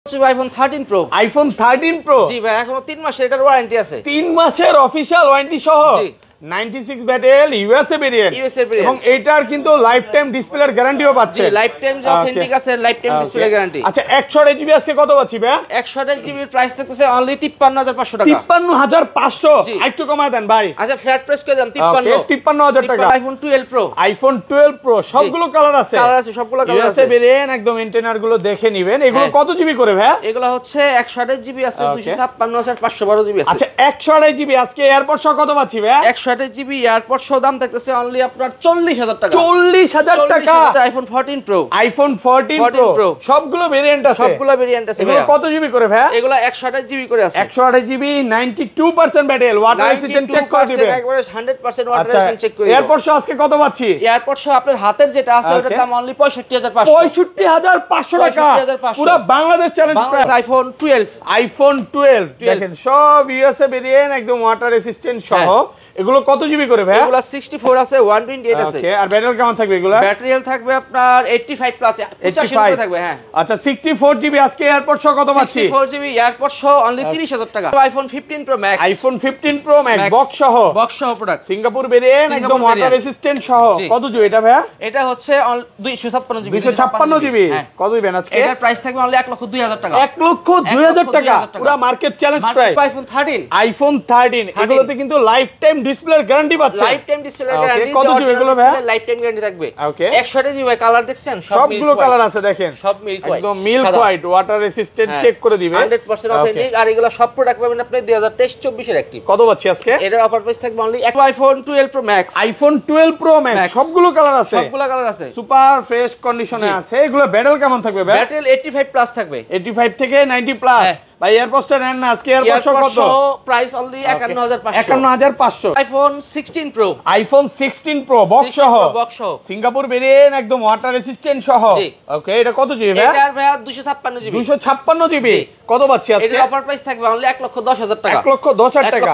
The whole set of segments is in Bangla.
iPhone 13 Pro iPhone 13 Pro জি ভাই এখনো 3 মাসের এটার ওয়ারেন্টি আছে 3 মাসের অফিশিয়াল ওয়ারেন্টি সহ জি 96 ব্যাটেল ইউএসএ ভেরিয়েন্ট এবং এটার কিন্তু লাইফ টাইম ডিসপ্লের গ্যারান্টিও পাচ্ছে জি লাইফ টাইম যে অথেন্টিক আছে লাইফ টাইম ডিসপ্লে গ্যারান্টি আচ্ছা 128 জিবি আজকে কত পাচ্ছি ভাই 128 জিবি প্রাইস থাকতেছে অনলি 53500 টাকা 53500 একটু কমায় দেন ভাই আচ্ছা ফ্ল্যাট প্রাইস করে দেন 53000 টাকা iPhone 12 Pro iPhone 12 Pro সবগুলো কালার আছে সবগুলো কালার আছে ইউএসএ ভেরিয়েন্ট একদম ইন্টেনার গুলো দেখে নেবেন এগুলো কত জিবি করে ভাই এগুলো হচ্ছে 128 জিবি আছে 256512 জিবি আছে আচ্ছা 128 জিবি আজকে এয়ারপড সহ কত পাচ্ছি ভাই 128 জিবি এয়ারপড সহ দাম থাকতেছে অনলি আপনার 40000 টাকা 40000 টাকা iPhone 14 Pro iPhone 14 Pro সবগুলো ভেরিয়েন্ট আছে সবগুলো ভেরিয়েন্ট আছে এগুলো কত জিবি করে ভাই এগুলো 128 জিবি করে আছে 128 GB 92% battery water resistant check করে দিবেন একবারে 100% ওয়াটার রেজিস্ট্যান্ট চেক করে দিবেন এয়ারপড সহ আজকে কত পাচ্ছি এয়ারপড সহ আপনার হাতের যেটা আছে ওটার দাম অনলি 65500 65500 টাকা পুরো বাংলাদেশ চ্যালেঞ্জ প্রাইস iPhone 12 দেখেন সব ইউএসএ ভেরিয়েন্ট একদম ওয়াটার রেজিস্ট্যান্ট সহ এগুলো কত জিবি করে ভাই এগুলো 64 আছে 128 আছে ওকে আর ব্যাটারি কেমন থাকবে এগুলো ব্যাটারি হেলথ থাকবে আপনার 85 প্লাস 85 থাকবে হ্যাঁ আচ্ছা 64 জিবি আজকে এয়ারপড সহ কত পাচ্ছি 64 জিবি এয়ারপড সহ অনলি 30000 টাকা iPhone 15 Pro Max iPhone 15 Pro Max box সহ প্রোডাক্ট সিঙ্গাপুর ভেরিয়েন্ট একদম ওয়াটার রেজিস্ট্যান্ট সহ কত জিবি এটা ভাই এটা হচ্ছে 256 জিবি 256 জিবি কত দিবেন আজকে এটার প্রাইস থাকবে অনলি 1,02,000 টাকা 1,02,000 টাকা পুরো মার্কেট চ্যালেঞ্জ প্রাইস iPhone 13 এগুলোতে কিন্তু লাইফ টাইম ডিসপ্লের গ্যারান্টি পাচ্ছেন লাইফ টাইম ডিসপ্লে গ্যারান্টি কত জিবি এগুলো ভাই লাইফ টাইম গ্যারান্টি থাকবে ওকে 128 জিবি কালার দেখছেন সবগুলো কালার আছে দেখেন সব মিল্ক হোয়াইট একদম milk white water resistant check করে দিবেন 100% অথেন্টিক আর এগুলো সব প্রোডাক্ট পাবেন আপনি 2023-24 এর অ্যাক্টিভ কত পাচ্ছি আজকে এটার অফার প্রাইস থাকবে only iPhone 12 Pro Max iPhone 12 Pro Max সবগুলো কালার আছে সবগুলো কালার আছে সুপার ফ্রেশ কন্ডিশনে আছে এগুলো ব্যাটারি কেমন থাকবে ভাই ব্যাটারি 85 প্লাস থাকবে 85 থেকে 90 প্লাস ভাই এয়ারপডসটা নেন না আজকে এয়ারপডস কত price only 51500 51500 iPhone 16 Pro iPhone 16 Pro box সহ সিঙ্গাপুর ভেরিয়েন্ট একদম ওয়াটার রেজিস্ট্যান্ট সহ ওকে এটা কত জিবি ভাই এটার ভাই 256 জিবি 256 জিবি কত পাচ্ছি আজকে এটার অফার প্রাইস থাকবে অনলি 1,10,000 টাকা 1,10,000 টাকা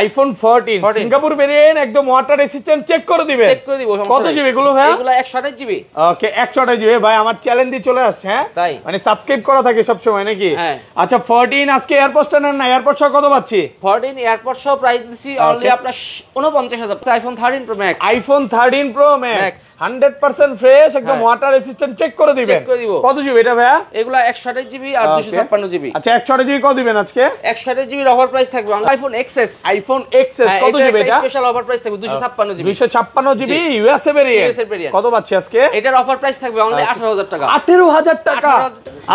iPhone 14 সিঙ্গাপুর ভেরিয়েন্ট একদম ওয়াটার রেজিস্ট্যান্ট চেক করে দিবেন চেক করে দিব কত জিবি এগুলো ভাই এগুলো 128 জিবি ওকে 128 জিবি ভাই আমার চ্যালেঞ্জ দিয়ে চলে আসছে হ্যাঁ তাই মানে সাবস্ক্রাইব করা থাকে সব সময় নাকি আচ্ছা 14 আজকে এয়ারপডসটা নেন না এয়ারপডস সহ কত পাচ্ছি 14 এয়ারপড সহ প্রাইস দিছি অনলি আপনার 49000 iPhone 13 Pro Max iPhone 13 Pro Max 100% fresh একদম ওয়াটার রেজিস্ট্যান্ট চেক করে দিবেন কত জিবি এটা ভাই এগুলা 128 জিবি আর 256 জিবি আচ্ছা 128 জিবি কত দিবেন আজকে 128 জিবি অফার প্রাইস থাকবে iPhone XS কত জিবি এটা স্পেশাল অফার প্রাইস থাকবে 256 জিবি 256 জিবি ইউএসএ ভেরিয়েন্ট কত পাচ্ছি আজকে এটার অফার প্রাইস থাকবে অনলি 18000 টাকা 18000 টাকা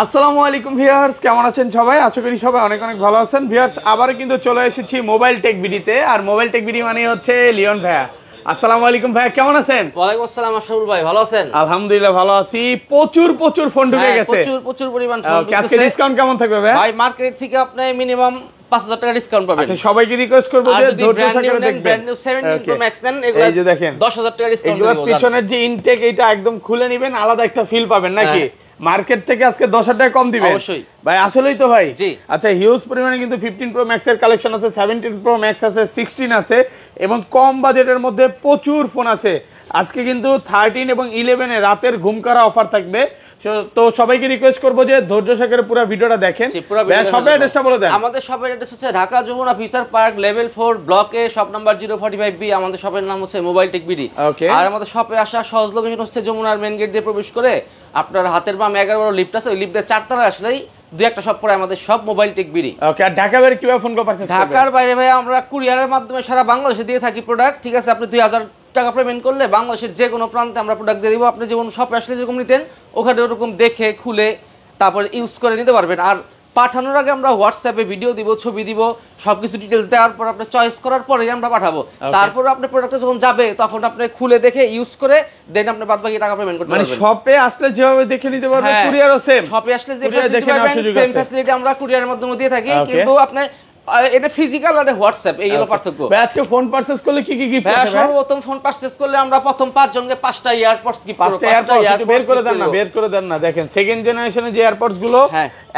আসসালামু আলাইকুম ভিউয়ার্স কেমন আছেন সবাই আশা করি সবাই অনেক অনেক ভালো আছেন ভিউয়ার্স আবার কিন্তু চলে এসেছি মোবাইল টেক ভিডিওতে আর মোবাইল টেক ভিডিও মানে হচ্ছে লিওন ভাইয়া আসসালামু আলাইকুম ভাই কেমন আছেন ওয়ালাইকুম আসসালাম আশরাফুল ভাই ভালো আছেন আলহামদুলিল্লাহ ভালো আছি প্রচুর ফোন ঢুকে গেছে প্রচুর পরিমাণ ফোন ঢুকেছে আজকে ডিসকাউন্ট কেমন থাকবে ভাই ভাই মার্কেট থেকে আপনি মিনিমাম 5000 টাকা ডিসকাউন্ট পাবেন আচ্ছা সবাইকে রিকোয়েস্ট করব যে ধৈর্য সহকারে দেখবেন ব্র্যান্ড নিউ 17 Pro Max নেন এগুলো এই যে দেখেন 10000 টাকা ডিসকাউন্ট দেব পিছনের যে ইনটেক এটা একদম খুলে নেবেন আলাদা একটা ফিল পাবেন নাকি মার্কেট থেকে আজকে 10000 টাকা কম দিবেন অবশ্যই ভাই আসলেই তো ভাই জি আচ্ছা হিউজ পরিমাণে কিন্তু 15 Pro Max এর কালেকশন আছে 17 Pro Max আছে 16 আছে এবং কম বাজেটের মধ্যে প্রচুর ফোন আছে আজকে কিন্তু 13 এবং 11 এ রাতের ঘুমকারা অফার থাকবে তো সবাইকে রিকোয়েস্ট করব যে ধৈর্য সহকারে পুরো ভিডিওটা দেখেন শপের অ্যাড্রেসটা বলে দেন আমাদের শপের অ্যাড্রেস হচ্ছে Dhaka Jamuna future park level 4 ব্লকে শপ নাম্বার 045B আমাদের শপের নাম হচ্ছে মোবাইল টেক বিডি আর আমাদের শপে আসা সহজ লোকেশন হচ্ছে যমুনার মেইন গেট দিয়ে প্রবেশ করে আপনার হাতের বাম 11 লিফট আছে ওই লিফটের 4 তলায় আসলেই দুই একটা শপ পরে আমাদের সব মোবাইল টেক বিডি ওকে আর ঢাকার বাইরে কিভাবে ফোন কল পারচেজ করবেন ঢাকার বাইরে ভাই আমরা কুরিয়ারের মাধ্যমে সারা বাংলাদেশে দিয়ে থাকি প্রোডাক্ট ঠিক আছে আপনি 2000 টাকা পেমেন্ট করলে বাংলাদেশের যে কোনো প্রান্তে আমরা প্রোডাক্ট দিয়ে দিব আপনি যেমন শপে আসলে যেরকম নিতেন ওখানে ওরকম দেখে খুলে তারপর ইউজ করে নিতে পারবেন আর পাঠানোর আগে আমরা হোয়াটসঅ্যাপে ভিডিও দিব ছবি দিব সবকিছু ডিটেইলস দেওয়ার পর আপনি চয়েস করার পরে আমরা পাঠাবো তারপর আপনি প্রোডাক্টটা যখন যাবে তখন আপনি খুলে দেখে ইউজ করে দেন আপনি বাদবাকি টাকা পেমেন্ট করতে পারবেন মানে শপে আসলে যেভাবে দেখে নিতে পারবেন কুরিয়ারও সেম শপে আসলে যে ফ্যাসিলিটি পাবেন সেম ফ্যাসিলিটি আমরা কুরিয়ারের মাধ্যমে দিয়ে থাকি কিন্তু আপনি এটা ফিজিক্যাল আর হোয়াটসঅ্যাপ এই হলো পার্থক্য ভাই আজকে ফোন পারচেজ করলে কি গিফট আছে ভাই সর্বপ্রথম ফোন পারচেজ করলে আমরা প্রথম 5 জনকে 5টা এয়ারপডস গিফট করব 5টা এয়ারপডস বের করে দেন না দেখেন সেকেন্ড জেনারেশনের যে এয়ারপডস গুলো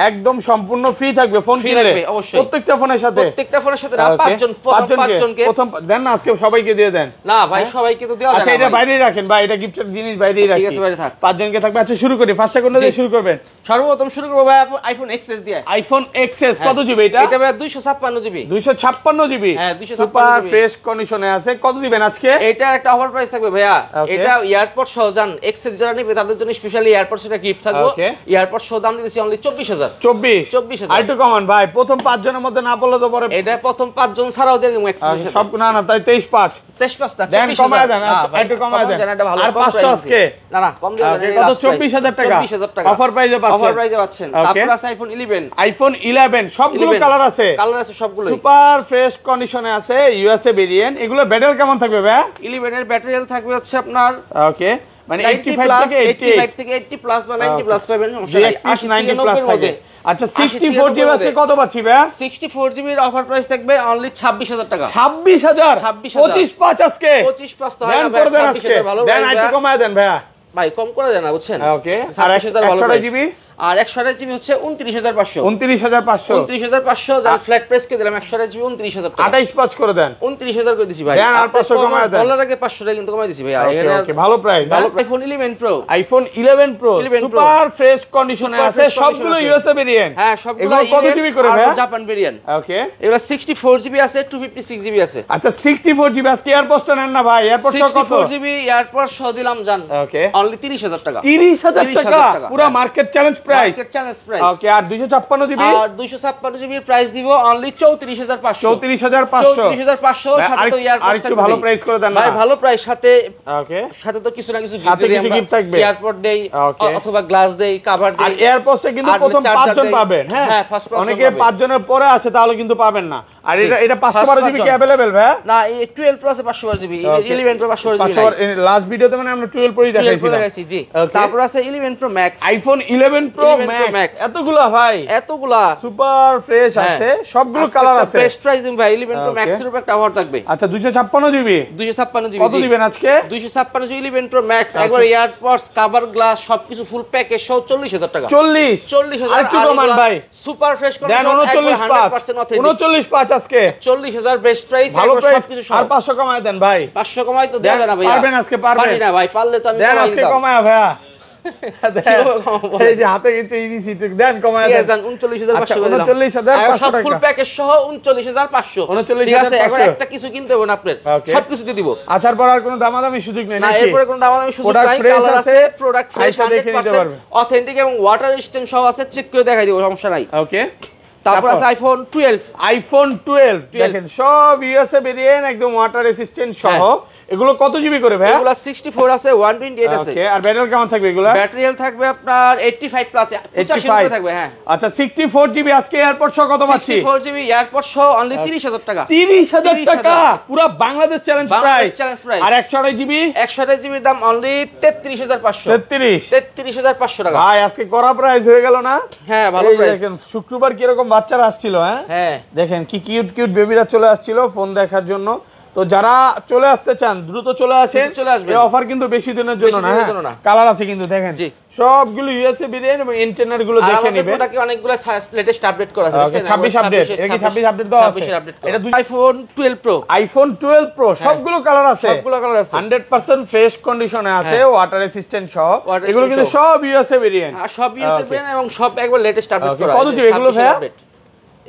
একদম সম্পূর্ণ ফ্রি থাকবে ফোন কিনলে প্রত্যেকটা ফোনের সাথে না, পাঁচজনকে প্রথম দেন না, আজকে সবাইকে দিয়ে দেন। না ভাই, সবাইকে তো দেওয়া যায় না। আচ্ছা, এটা বাইরেই রাখেন ভাই, এটা গিফটের জিনিস বাইরেই রাখি। ঠিক আছে, বাইরে থাক। পাঁচজনকে থাকবে। আচ্ছা, শুরু করি। ফার্স্টটা কোনটা দিয়ে শুরু করবেন? সর্বপ্রথম শুরু করব ভাই আইফোন এক্সএস দিয়ে। আইফোন এক্সএস কত জিবি এটা? এটা ভাই 256 জিবি। 256 জিবি। হ্যাঁ, 256 সুপার ফ্রেশ কন্ডিশনে আছে। কত দিবেন আজকে? এটা একটা অফার প্রাইস থাকবে ভাইয়া। এটা এয়ারপড সহ জান এক্সএস যারা নিবে তাদের জন্য স্পেশালি এয়ারপড সেটা গিফট থাকবে। এয়ারপড সহ দাম দিতেছি অনলি 24000। 24 আর একটু কমান ভাই, প্রথম 5 জনের মধ্যে না বললে তো পরে। এটা প্রথম 5 জন ছাড়াও দিয়ে দেব এক্সএস সব না না, তাই 23.5 না, দেন, কমায় দেন। আচ্ছা, একটু কমায় দেন। আর 500 আজকে না না, কম দিবেন। কত? 24000 টাকা। 24000 টাকা অফার প্রাইসে পাচ্ছেন। অফার প্রাইসে পাচ্ছেন। তারপর আছে আইফোন 11। আইফোন 11 সবগুলো কালার আছে। কালার আছে সবগুলো। সুপার ফ্রেশ কন্ডিশনে আছে, ইউএসএ ভেরিয়েন্ট। এগুলো ব্যাটারি কেমন থাকবে ভাই? 11 এর ব্যাটারি হেলথ থাকবে হচ্ছে আপনার ওকে, মানে 85 থেকে 80 প্লাস বা 90 প্লাস পাবেন। 90 প্লাস থাকে। আচ্ছা, 64 জিবি আছে, কত পাচ্ছি ভাই? 64 জিবির অফার প্রাইস থাকবে অনলি 26000 টাকা। 26000 25.5 আজকে 25 তো হয় না ভাই? 26000 ভালো দেন, একটু কমায় দেন ভাই। ভাই কম করে দেন না, বুঝছেন? ওকে, আর 128 জিবি আর 128 জিবি হচ্ছে 29500। 29500 যার ফ্ল্যাট প্রাইস কে দিলাম 128 জিবি 29000 টাকা। 28.5 করে দেন। 29000 করে দিছি ভাই। দেন আর 500 কমায় দেন। ডলার আগে 500 টাকা কিন্তু কমাই দিছি ভাই। ওকে, ভালো প্রাইস। ভালো iPhone 11 pro. IPhone 11 pro super fresh কন্ডিশনে আছে, সবগুলো ইউএসএ ভেরিয়েন্ট। হ্যাঁ, সবগুলো এগুলো কত জিবি করে ভাই? Japan variant. ওকে, এগুলো 64 জিবি আছে, 256 জিবি আছে। আচ্ছা, 64 জিবি আজকে এয়ারপোর্টটা নেন না ভাই? এয়ারপোর্ট সহ কত? 64 জিবি এয়ারপোর্ট সহ দিলাম জান। ওকে, অনলি 30000 টাকা। 30000 টাকা পুরো market challenge price. Market challenge price. Okay, আর 256 জিবি? আর 256 জিবির প্রাইস দিব অনলি 34500। 34500 সাথে তো এয়ারপোর্ট আর একটু ভালো প্রাইস করে দেন না ভাই। ভালো প্রাইস সাথে। ওকে, সাথে তো কিছু না কিছু গিফট থাকবে। এয়ারপোর্ট দেই অথবা গ্লাস দেই, কভার দেই। আর এয়ারপোর্টে কিন্তু প্রথম 5 জন পাবেন। হ্যাঁ, অনেকে 5 জনের পরে আসে, তাহলে কিন্তু পাবেন না। আর এটা 512 জিবি কি अवेलेबल ভাই? না, এই 12 প্রো আছে 512 জিবি, 11 প্রো 512 জিবি। লাস্ট ভিডিওতে মানে আমরা 12 প্রোই দেখাইছিলাম। জি। তারপর আছে 11 pro max. IPhone 11 pro max. এতগুলা ভাই, এতগুলা সুপার ফ্রেশ আছে, সবগুলো কালার আছে। বেস্ট প্রাইস দিন ভাই। 11 প্রো ম্যাক্স এর উপর একটা অফার থাকবে। আচ্ছা, 256 জিবি। 256 জিবি কত দিবেন আজকে? 256 জিবি 11 প্রো ম্যাক্স, একবার এয়ারপডস, কভার, গ্লাস সবকিছু ফুল প্যাকেজ সহ 40000 টাকা। 40000 আর একটু কমান ভাই। সুপার ফ্রেশ দেন 39.5 আজকে 40000 বেস্ট প্রাইস। ভালো প্রাইস। আর 500 কমায় দেন ভাই। 500 কমাই তো দেয়া না ভাই। পারবেন আজকে? পারবেন না ভাই, পারলে তো আমি দেন আজকে কমায় ভাইয়া। এই যে হাতে কিন্তু ইজি ঠিক দেন, কমায় দেন। 39500 টাকা ফুল প্যাকেজ সহ 39500। ঠিক আছে, একবার একটা কিছু কিনতে হবে না আপনার, সবকিছু দিয়ে দিব। আচ্ছার পর আর কোনো দামাদামি সুযোগ নেই না, নাকি? এরপরে কোনো দামাদামি সুযোগ নাই। কালার আছে, প্রোডাক্ট ফ্রেশ, 100% অথেন্টিক এবং ওয়াটার রেজিস্ট্যান্ট সহ আছে। চেক করে দেখাই দিব, সমস্যা নাই। ওকে, তারপর আছে আইফোন 12। আইফোন 12 দেখেন, সব ইউএসএ ভেরিয়েন্ট, একদম ওয়াটার রেজিস্ট্যান্ট সহ। এগুলো কত জিবি করে ভাই? এগুলো 64 আছে, 128 আছে। ওকে, আর ব্যাটারি কেমন থাকবে এগুলো? ব্যাটারি হেলথ থাকবে আপনার 85 প্লাস, 85 থাকবে। হ্যাঁ, আচ্ছা, 64 জিবি আজকে এয়ারপোর্ট সহ কত পাচ্ছি? 64 জিবি এয়ারপোর্ট সহ অনলি 30000 টাকা। 30000 টাকা পুরো বাংলাদেশ চ্যালেঞ্জ প্রাইস। আর 128 জিবি? 128 জিবির দাম অনলি 33500। 33500 টাকা ভাই, আজকে করা প্রাইস হয়ে গেল না? হ্যাঁ, ভালো প্রাইস। দেখেন শুক্রবার কি রকম বাচ্চারা আসছিল। হ্যাঁ, দেখেন কি কিউট কিউট বেবিরা চলে আসছিল ফোন দেখার জন্য। তো যারা চলে আসতে চান দ্রুত চলে আসেন। এই অফার কিন্তু বেশি দিনের জন্য না। কালার আছে কিন্তু দেখেন, সবগুলো ইউএসএ ভেরিয়েন্ট এবং ইন্টারনাল গুলো দেখে নেবেন। আমাদের অনেকগুলো লেটেস্ট আপডেট করা আছে। 26 আপডেট, এর কি 26 আপডেট দাও আছে? এটা আইফোন 12 প্রো। আইফোন 12 প্রো সবগুলো কালার আছে। সবগুলো কালার আছে, 100% ফ্রেশ কন্ডিশনে আছে, ওয়াটার রেজিস্ট্যান্ট সহ। এগুলো কিন্তু সব ইউএসএ ভেরিয়েন্ট। সব ইউএসএ ভেরিয়েন্ট এবং সব একবার লেটেস্ট আপডেট করা আছে। কত জিবি এগুলো ভাই?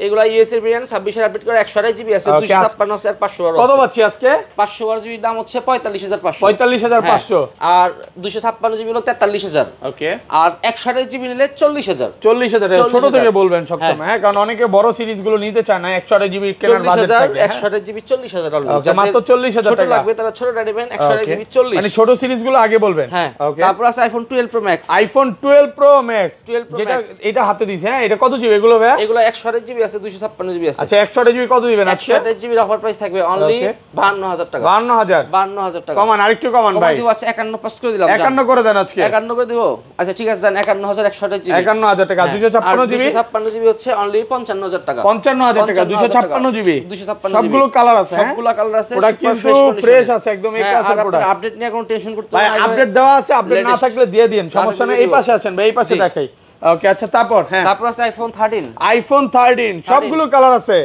এগুলা ইউএসএ ভেরিয়েন্ট 26 এর আপডেট করে 128 জিবি আছে, 256 আছে আর 512। কত পাচ্ছি আজকে? 512 জিবি দাম হচ্ছে 45500। 45500 আর 256 জিবি হলো 43000। ওকে, আর 128 জিবি নিলে 40000। 40000 ছোট থেকে বলবেন সব সময়। হ্যাঁ, কারণ অনেকে বড় সিরিজ গুলো নিতে চায় না। 128 জিবি কেনার বাজেট থাকে। 128 জিবি 40000 অলরেডি। ওকে, মাত্র 40000 টাকা লাগবে তারা ছোটটা নেবেন। 128 জিবি 40, মানে ছোট সিরিজ গুলো আগে বলবেন। হ্যাঁ, ওকে। তারপর আছে iPhone 12 pro max. IPhone 12 pro max যেটা এটা হাতে দিছে। হ্যাঁ, এটা কত জিবি এগুলো ভাই? এগুলো 128 জিবি আছে, 256 জিবি আছে। আচ্ছা, 128 জিবি কত দিবেন আজকে? 128 জিবির অফার প্রাইস থাকবে অনলি 52000 টাকা। 52000 টাকা। কমান, আরেকটু কমান ভাই। দিব আছে 51 পাস করে দিলাম। 51 করে দেন আজকে। 51 করে দিব। আচ্ছা, ঠিক আছে, জান 51128 জিবি। 51000 টাকা। 256 জিবি? 256 জিবি হচ্ছে অনলি 55000 টাকা। 55000 টাকা 256 জিবি। 256 সবগুলো কালার আছে। সবগুলো কালার আছে। ওটা কিন্তু ফ্রেশ আছে একদম। এই পাশে প্রোডাক্ট আপডেট নিয়ে কোনো টেনশন করতে হবে না। ভাই, আপডেট দেওয়া আছে, আপডেট না থাকলে দিয়ে দিন, সমস্যা নেই। এই পাশে আছেন ভাই, এই পাশে দেখাই। ওকে আচ্ছা তারপর হ্যাঁ তারপর আছে আইফোন 13 সবগুলো কালার আছে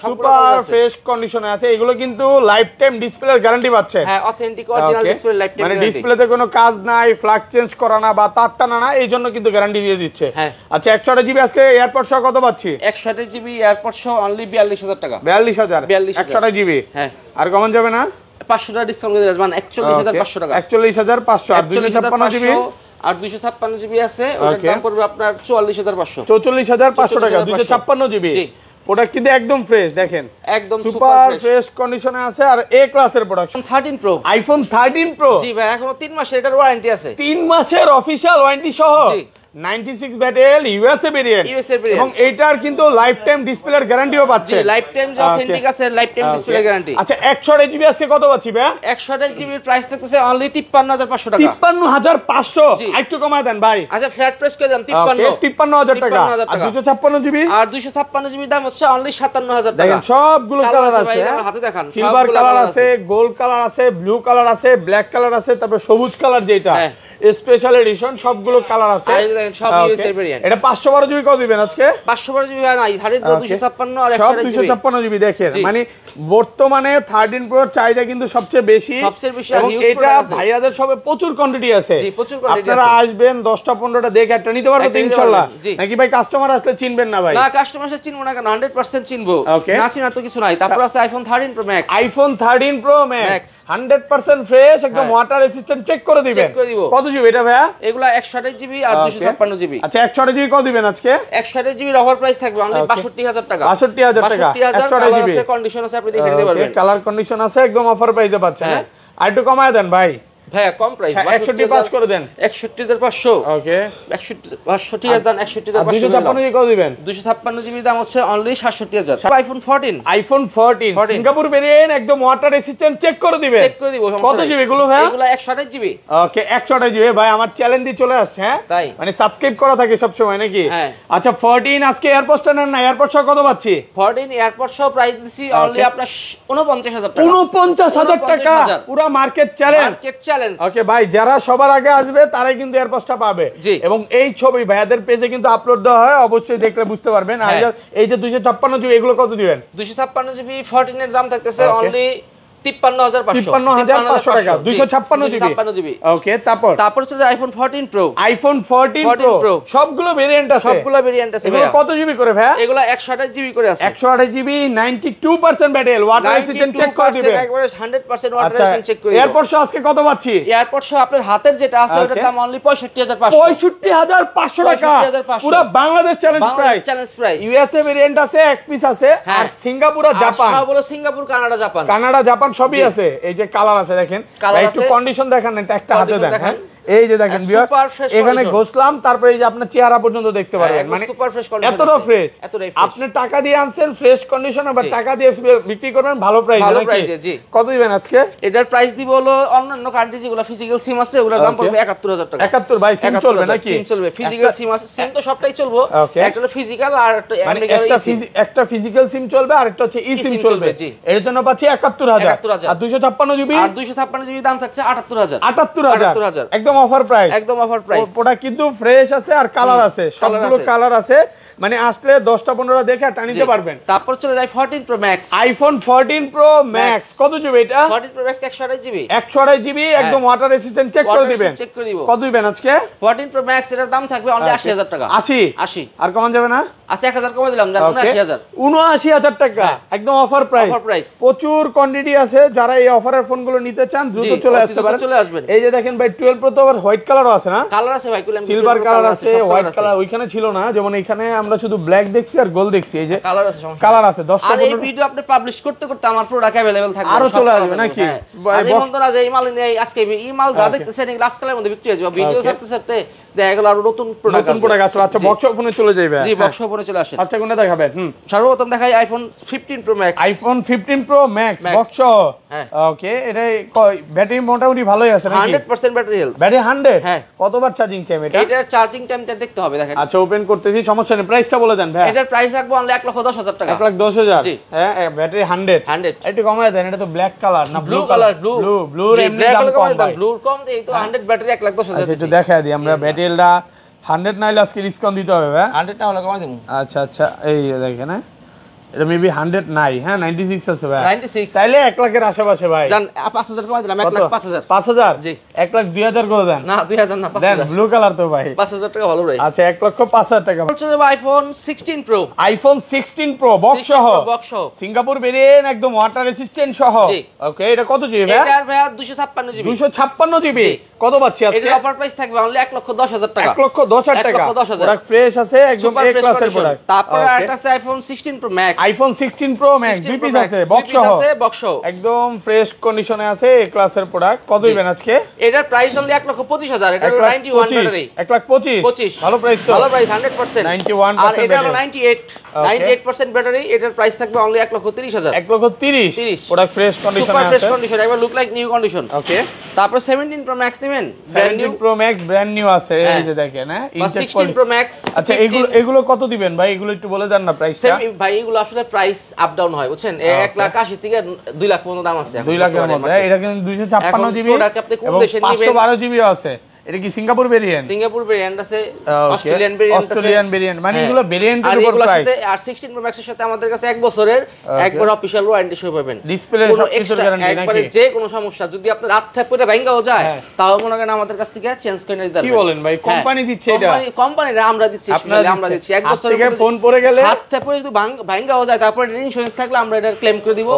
সবগুলো সুপার colour আছে। ফ্রেশ কন্ডিশনে আছে এগুলো কিন্তু লাইফ টাইম ডিসপ্লের গ্যারান্টি পাচ্ছে হ্যাঁ authentic original Okay. Display life time মানে ডিসপ্লেতে কোনো কাজ নাই ফ্ল্যাগ চেঞ্জ করা না বা তার টানা না এই জন্য কিন্তু গ্যারান্টি দিয়ে দিচ্ছে হ্যাঁ। আচ্ছা 128 জিবি আজকে এয়ারপড সহ কত পাচ্ছি 128 জিবি এয়ারপড সহ অনলি 42000 টাকা 42000 128 জিবি হ্যাঁ আর কমন যাবে না 500 টাকা ডিসকাউন্ট দিয়ে দেবেন মানে 41500 টাকা 41500 আর 256 জিবি আর 256 জিবি আছে ওটার Okay. দাম পড়বে আপনার 44500 44500 টাকা 256 জিবি জি। প্রোডাক্ট কিন্তু একদম ফ্রেশ দেখেন একদম সুপার ফ্রেশ কন্ডিশনে আছে আর এ ক্লাসের প্রোডাক্ট 13 প্রো আইফোন 13 প্রো জি ভাই এখনো 3 মাসের এটার ওয়ারেন্টি আছে 3 মাসের অফিশিয়াল ওয়ারেন্টি সহ জি। 96 battle USA variant USA variant। এবং এইটার কিন্তু লাইফ টাইম ডিসপ্লের গ্যারান্টিও পাচ্ছে জি লাইফ টাইম যে অথেন্টিক আছে লাইফ টাইম ডিসপ্লে গ্যারান্টি আচ্ছা 128 জিবি আজকে কত পাচ্ছি ভাই 128 জিবির প্রাইস থাকতেছে অনলি 53500 টাকা 53500 জি। একটু কমায় দেন ভাই আচ্ছা ফ্ল্যাট প্রাইস করে দাম 53000 টাকা 53000 আর টাকা। 256 জিবি আর 256 জিবির দাম হচ্ছে অনলি 57000 টাকা দেখেন সবগুলো Colour কালার আছে ভাই, আছে আমার হাতে দেখান, সিলভার সবগুলো কালার colour আছে গোল্ড কালার আছে ব্লু কালার আছে ব্ল্যাক কালার আছে তারপর সবুজ কালার যেটা হ্যাঁ। স্পেশাল এডিশন সবগুলো কালার আছে আর এই যে দেখেন, সব Okay. USA variant। এটা 512 জিবি কত দিবেন আজকে 512 জিবি নাই 13 প্রো Okay. 256 আর সব 128 জিবি 256 জিবি দেখেন জি। মানে বর্তমানে 13 প্রোর চাহিদা কিন্তু সবচেয়ে বেশি সবচেয়ে বেশি আর এবং huge এটা product আছে। ভাইয়াদের সবে প্রচুর কোয়ান্টিটি আছে জি, প্রচুর quantity আপনারা আছে। আসবেন 10টা 15টা দেখে একটা নিতে পারবো তো একটা নিতে ইনশাআল্লাহ পারবেন, জি। নাকি ভাই কাস্টমার আসলে চিনবেন না ভাই না কাস্টমার সাথে চিনবো না কেন 100% চিনবো Okay. না চিনার তো কিছু নাই তারপর আছে iPhone 13 pro max iPhone 13 pro max Max। 100% fresh একদম হ্যাঁ। ওয়াটার রেসিস্ট্যান্ট চেক করে দিবেন Check করে দিব। কত জিবি এটা ভাইয়া এগুলা 128 জিবি আর Okay. 256 জিবি আচ্ছা 128 জিবি কত দিবেন আজকে 128 জিবির অফার প্রাইস থাকবে অনলি Okay. 62000 টাকা 62000 টাকা 62000 128 জিবি আছে কন্ডিশন আছে আপনি দেখে নিতে পারবেন কালার কন্ডিশন আছে একদম অফার প্রাইসে পাচ্ছেন হ্যাঁ। আর একটু কমায় দেন ভাই ভাই কম প্রাইস 61 করে দেন 61500 ওকে 62000 61500 256 জিবি কত দিবেন 256 জিবির দাম হচ্ছে only 67000 iPhone 14 iPhone 14 Singapore variant একদম ওয়াটার রেসিস্ট্যান্ট চেক করে দিবেন চেক করে দিব কত জিবি এগুলো ভাই এগুলা 128 জিবি ওকে 128 জিবি ভাই আমার চ্যালেঞ্জ দিয়ে চলে আসছে হ্যাঁ তাই। মানে সাবস্ক্রাইব করা থাকে সব সময় নাকি হ্যাঁ। আচ্ছা 14 আজকে এয়ারপোর্টটা নেন না এয়ারপোর্ট সহ কত পাচ্ছি 14 এয়ারপোর্ট সহ প্রাইস দিছি অনলি Okay. আপনার 49000 টাকা 49000 টাকা 49,000 পুরো market challenge market challenge okay ভাই যারা সবার আগে আসবে তারাই কিন্তু এয়ারপোর্টটা পাবে জি। এবং এই ছবি ভাইয়াদের পেজে কিন্তু আপলোড দেওয়া হয় অবশ্যই দেখলে বুঝতে পারবেন আর হ্যাঁ। এই যে 256 জিবি এগুলো কত দিবেন 256 জিবি 14 এর দাম থাকতেছে Okay. অনলি 53500 53500 টাকা 256 জিবি ওকে তারপর হচ্ছে iPhone 14 pro iPhone 14 14 pro Pro। সবগুলো ভেরিয়েন্ট আছে সবগুলো ভেরিয়েন্ট আছে এগুলো ভাইয়া কত জিবি করে ভাইয়া এগুলা 128 জিবি করে আছে 128 GB 92% battery water resistant check করে দিবে 92% একবারে 100% ওয়াটার আচ্ছা রেসিস্ট্যান্ট চেক করে দিবে এয়ারপোর্ট আজকে কত পাচ্ছি এয়ারপোর্ট সহ আপনার হাতের যেটা আছে ওটার Okay. দাম অনলি 65500 65500 টাকা 65,500 পুরো Bangladesh challenge price challenge price USA variant আছে এক পিস আছে হ্যাঁ। আর সিঙ্গাপুর আর জাপান সব হলো Singapore Canada Japan Canada Japan সবই জি। আছে এই যে কালার আছে দেখেন Colour ভাই একটু আছে। কন্ডিশন দেখান না, এটা একটা হাতে Condition দেন দেখান। হ্যাঁ এই যে দেখেন আর ভিউয়ার super fresh এখানে condition। ঘষলাম তারপরে এই যে আপনার চেহারা পর্যন্ত দেখতে পারবেন একদম মানে super fresh condition এতটা আছে। ফ্রেশ এতটাই fresh। আপনি টাকা দিয়ে আনছেন ফ্রেশ কন্ডিশন আবার জি। টাকা দিয়ে বিক্রি করবেন ভালো প্রাইসে ভালো নাকি price এ, জি। কত দিবেন আজকে এটার প্রাইস দিব হলো অন্যান্য কান্ট্রি যেগুলো ফিজিক্যাল সিম আছে ওগুলোর দাম Okay. পড়বে 71000 টাকা 71 ভাই সিম চলবে নাকি সিম চলবে ফিজিক্যাল সিম আছে সিম তো সবটাই চলবে Okay. একটা হলো ফিজিক্যাল আর একটা মানে আমেরিকান একটা ফিজিক্যাল সিম চলবে আর একটা হচ্ছে ই সিম eSIM চলবে চলবে, জি। এর জন্য পাচ্ছি 71000 71000 আর 256 জিবি আর 256 জিবি দাম থাকছে 78000 78000 একদম অফার প্রাইস একদম অফার প্রাইস প্রোডাক্ট কিন্তু ফ্রেশ আছে আর কালার আছে সবগুলো আছে। কালার আছে মানে আসলে 10টা 15টা দেখে আর নিতে পারবেন তারপর চলে যায় 14 pro max iPhone 14 pro max কত জিবি এটা 14 প্রো ম্যাক্স 128 জিবি 128 জিবি একদম ওয়াটার রেসিস্ট্যান্ট চেক করে দিবেন চেক করে দিব কত দিবেন আজকে 14 প্রো ম্যাক্স এর দাম থাকবে অনলি 80000 টাকা 80 আর কমান যাবে না আচ্ছা 1000 কমে দিলাম জানো না 80000 79000 টাকা হ্যাঁ। একদম অফার Offer প্রাইস price। প্রচুর কোয়ান্টিটি আছে যারা এই অফারের ফোনগুলো নিতে চান দ্রুত জি, চলে অতি আসতে দ্রুত পারেন চলে আসবেন। এই যে দেখেন ভাই 12 প্রো তো আবার হোয়াইট কালারও আছে না কালার আছে ভাই কুলাম সিলভার কালার আছে হোয়াইট কালার ওইখানে ছিল না যেমন এখানে আমরা শুধু ব্ল্যাক দেখছি আর গোল্ড দেখছি এই যে কালার আছে সমস্যা কালার আছে 10টা আর এই ভিডিও আপনি পাবলিশ করতে করতে আমার প্রোডাক্ট अवेलेबल থাকবে আরো সব চলে আসবে available, নাকি? হ্যাঁ। ভাই, আর এই বন্ধ না যে এই মাল নেই আজকে এই মাল যা Okay. দেখতেছেন এই লাস্ট কালের মধ্যে বিক্রি হয়ে যাবে ভিডিও Okay. ছাড়তে ছাড়তে দেখা গেল আর নতুন প্রোডাক্ট নতুন প্রোডাক্ট আসবে আচ্ছা বক্স ফোনে চলে যাবে জি বক্স ফোনে চলে আসে আচ্ছা কোনটা দেখাবেন সর্বপ্রথম দেখাই iPhone 15 pro max iPhone 15 pro max Max। Box হ্যাঁ। ওকে এটা ব্যাটারি মোটামুটি ভালোই আছে নাকি 100% ব্যাটারি হেলথ ব্যাটারি 100 হ্যাঁ। কতবার চার্জিং টাইম এটা এটার চার্জিং টাইমটা দেখতে হবে দেখেন আচ্ছা ওপেন করতেছি সমস্যা নেই প্রাইসটা বলে দেন ভাই এটার প্রাইস রাখবো অনলি 1,10,000 টাকা 1,10,000 জি। হ্যাঁ ব্যাটারি 100 100 একটু কমায় দেন এটা তো ব্ল্যাক কালার না ব্লু কালার ব্লু ব্লু এমনি দাম কম ভাই ব্লুর কম এই তো 100 ব্যাটারি 1,10,000 আচ্ছা একটু দেখায় দিই আমরা ব্যাটারিটা 100 নাইলে আজকে ডিসকাউন্ট দিতে হবে ভাই। 100 না হলে কমাই দেবো। আচ্ছা আচ্ছা, এই দেখেন হ্যাঁ, এটা মেবি 100 নাই, হ্যাঁ 96 আছে ভাই। 96 তাইলে 1 লাখের আশেপাশে ভাই। জান 5000 কমাই দিলাম, 1,05,000। 5000? জি। 1,02,000 করে দেন। না 2000 না, দেন 5000। ব্লু কালার তো ভাই। 5000 টাকা ভালো প্রাইস। আচ্ছা 1,05,000 টাকা। হচ্ছে যে iPhone 16 pro. IPhone 16 pro box সহ, বক্স সহ, সিঙ্গাপুর ভেরিয়েন্ট, একদম ওয়াটার রেসিস্ট্যান্ট সহ। জি। ওকে, এটা কত জিবি ভাই? এটার ভাই 256 জিবি। 256 জিবি। জি। কত পাচ্ছি আজকে? এটার অফার প্রাইস থাকবে অনলি 1,10,000 টাকা। 1,10,000 টাকা। 1,10,000 প্রোডাক্ট ফ্রেশ আছে, একদম এ ক্লাসের প্রোডাক্ট। তারপর একটা আছে iPhone 16 pro max. IPhone 16 pro max 2 piece আছে, বক্স সহ। বক্স সহ একদম ফ্রেশ কন্ডিশনে আছে, এ ক্লাসের প্রোডাক্ট। কত দিবেন আজকে? এটার প্রাইস অনলি 1,25,000। এটা 91 ব্যাটারি। 1,25,000 ভালো প্রাইস তো। ভালো প্রাইস 100%। 91% আর এটা হলো 98% ব্যাটারি। এটার প্রাইস থাকবে অনলি 1,30,000। 1,30,000 প্রোডাক্ট ফ্রেশ কন্ডিশনে সুপার ফ্রেশ আছে। কন্ডিশন, একবার লুক লাইক নিউ কন্ডিশন। ওকে, তারপর 17 প্রো ম্যাক্স নেবেন, 17 প্রো ম্যাক্স ব্র্যান্ড নিউ আছে, এই যে দেখেন হ্যাঁ, বা 16 প্রো ম্যাক্স। আচ্ছা এগুলো কত দিবেন ভাই? এগুলো একটু বলে দেন না প্রাইসটা। ভাই এগুলো আসলে প্রাইস আপ ডাউন হয় বুঝছেন, 1,80,000 থেকে 2 লাখ পর্যন্ত দাম আছে। 2 লাখের মধ্যে এটা কিন্তু 256 জিবি এবং 512 জিবিও আছে। এটা কি সিঙ্গাপুর ভেরিয়েন্ট? সিঙ্গাপুর ভেরিয়েন্ট আছে, অস্ট্রেলিয়ান ভেরিয়েন্ট আছে, অস্ট্রেলিয়ান ভেরিয়েন্ট, মানে এগুলো ভেরিয়েন্টের উপর প্রাইস। আর 16 প্রো ম্যাক্সের সাথে আমাদের কাছে 1 বছরের একবার অফিশিয়াল ওয়ারেন্টি শো পাবেন। ডিসপ্লে সবকিছুর গ্যারান্টি নাকি? একবারে যে কোনো সমস্যা যদি আপনার রাত থেকে পড়ে ভাঙাও যায়, তাও মনে করেন আমাদের কাছ থেকে চেঞ্জ করে নিতে পারবেন। কি বলেন ভাই, কোম্পানি দিচ্ছে এটা? কোম্পানিরা আমরা দিচ্ছি, আমরা দিচ্ছি 1 বছরের থেকে ফোন পড়ে গেলে হাত থেকে পড়ে যদি ভাঙাও যায়, তারপরে ইন্স্যুরেন্স থাকলে আমরা এটা ক্লেম করে দিব।